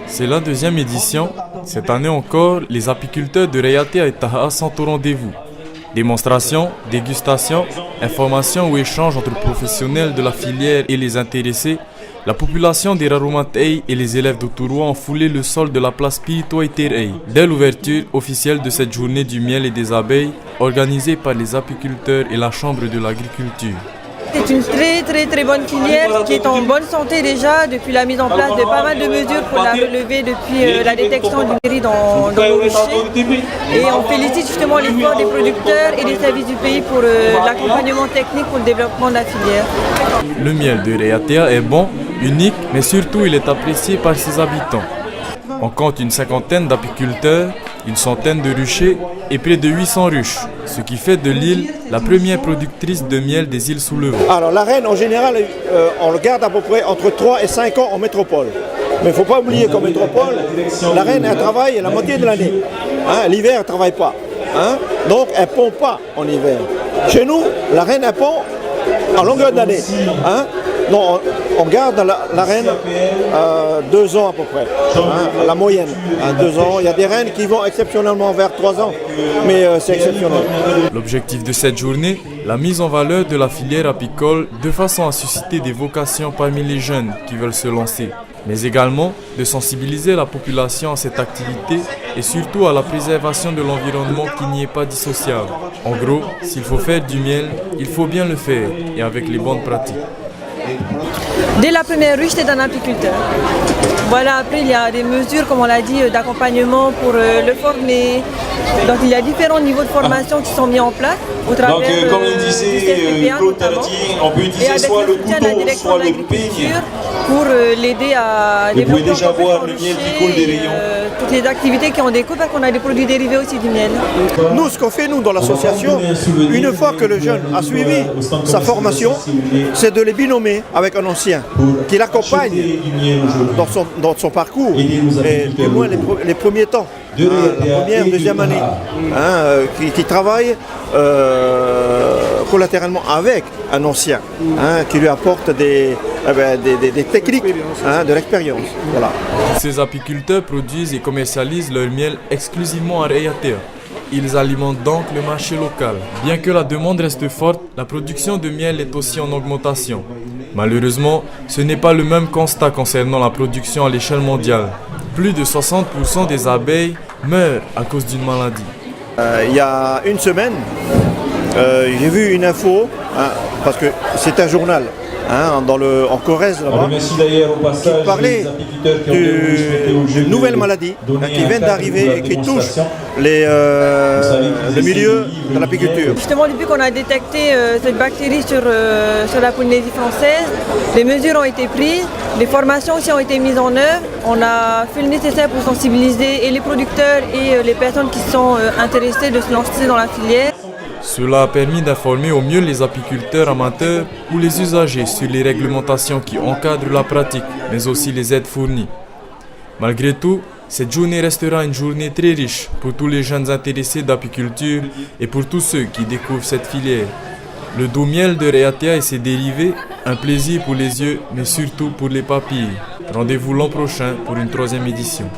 C'est la deuxième édition. Cette année encore, les apiculteurs de Reyatea et Taha sont au rendez-vous. Démonstrations, dégustations, informations ou échanges entre professionnels de la filière et les intéressés. La population des Raroumatei et les élèves d'Otouroua ont foulé le sol de la place Piritoa Terei dès l'ouverture officielle de cette journée du miel et des abeilles organisée par les apiculteurs et la Chambre de l'agriculture. C'est une très bonne filière qui est en bonne santé déjà depuis la mise en place de pas mal de mesures pour la relever depuis la détection du méri dans nos ruchers. Et on félicite justement l'effort des producteurs et des services du pays pour l'accompagnement technique pour le développement de la filière. Le miel de Reyatea est bon, unique, mais surtout il est apprécié par ses habitants. On compte une cinquantaine d'apiculteurs, une centaine de ruchers et près de 800 ruches, ce qui fait de l'île la première productrice de miel des îles sous le vent. Alors la reine en général, on le garde à peu près entre 3 et 5 ans en métropole. Mais il ne faut pas oublier qu'en métropole, la reine elle travaille la moitié de l'année. L'hiver elle ne travaille pas. Donc elle ne pond pas en hiver. Chez nous, la reine elle pond en longueur d'année. Non, on garde la reine 2 ans à peu près, la moyenne, 2 ans. Il y a des reines qui vont exceptionnellement vers 3 ans, mais c'est exceptionnel. L'objectif de cette journée, la mise en valeur de la filière apicole de façon à susciter des vocations parmi les jeunes qui veulent se lancer, mais également de sensibiliser la population à cette activité et surtout à la préservation de l'environnement qui n'y est pas dissociable. En gros, s'il faut faire du miel, il faut bien le faire et avec les bonnes pratiques. Dès la première ruche, c'est un apiculteur. Voilà, après il y a des mesures, comme on l'a dit, d'accompagnement pour le former. Donc il y a différents niveaux de formation qui sont mis en place au travers donc, comme il disait Claude Tardy, on peut utiliser soit le couteau, soit le peigne. Pour l'aider à développer. Vous pouvez déjà voir le miel qui coule des rayons. Toutes les activités qui ont des coûts parce qu'on a des produits dérivés aussi du miel. Nous, ce qu'on fait, nous, dans l'association, une fois que le jeune a suivi sa formation, c'est de les binômer avec un ancien qui l'accompagne dans son parcours, et du moins les premiers temps, la première, deuxième année, qui travaille collatéralement avec un ancien, qui lui apporte des techniques, de l'expérience. Voilà. Ces apiculteurs produisent et commercialisent leur miel exclusivement à Reyatea. Ils alimentent donc le marché local. Bien que la demande reste forte, la production de miel est aussi en augmentation. Malheureusement, ce n'est pas le même constat concernant la production à l'échelle mondiale. Plus de 60% des abeilles meurent à cause d'une maladie. Il y a une semaine, j'ai vu une info, parce que c'est un journal, en Corrèze là-bas, qui parlait d'une nouvelle maladie qui vient d'arriver et qui touche le milieu de l'apiculture. Justement, depuis qu'on a détecté cette bactérie sur la Polynésie française, les mesures ont été prises, les formations aussi ont été mises en œuvre. On a fait le nécessaire pour sensibiliser et les producteurs et les personnes qui sont intéressées de se lancer dans la filière. Cela a permis d'informer au mieux les apiculteurs amateurs ou les usagers sur les réglementations qui encadrent la pratique, mais aussi les aides fournies. Malgré tout, cette journée restera une journée très riche pour tous les jeunes intéressés d'apiculture et pour tous ceux qui découvrent cette filière. Le doux miel de Reyatea et ses dérivés, un plaisir pour les yeux, mais surtout pour les papilles. Rendez-vous l'an prochain pour une 3e édition.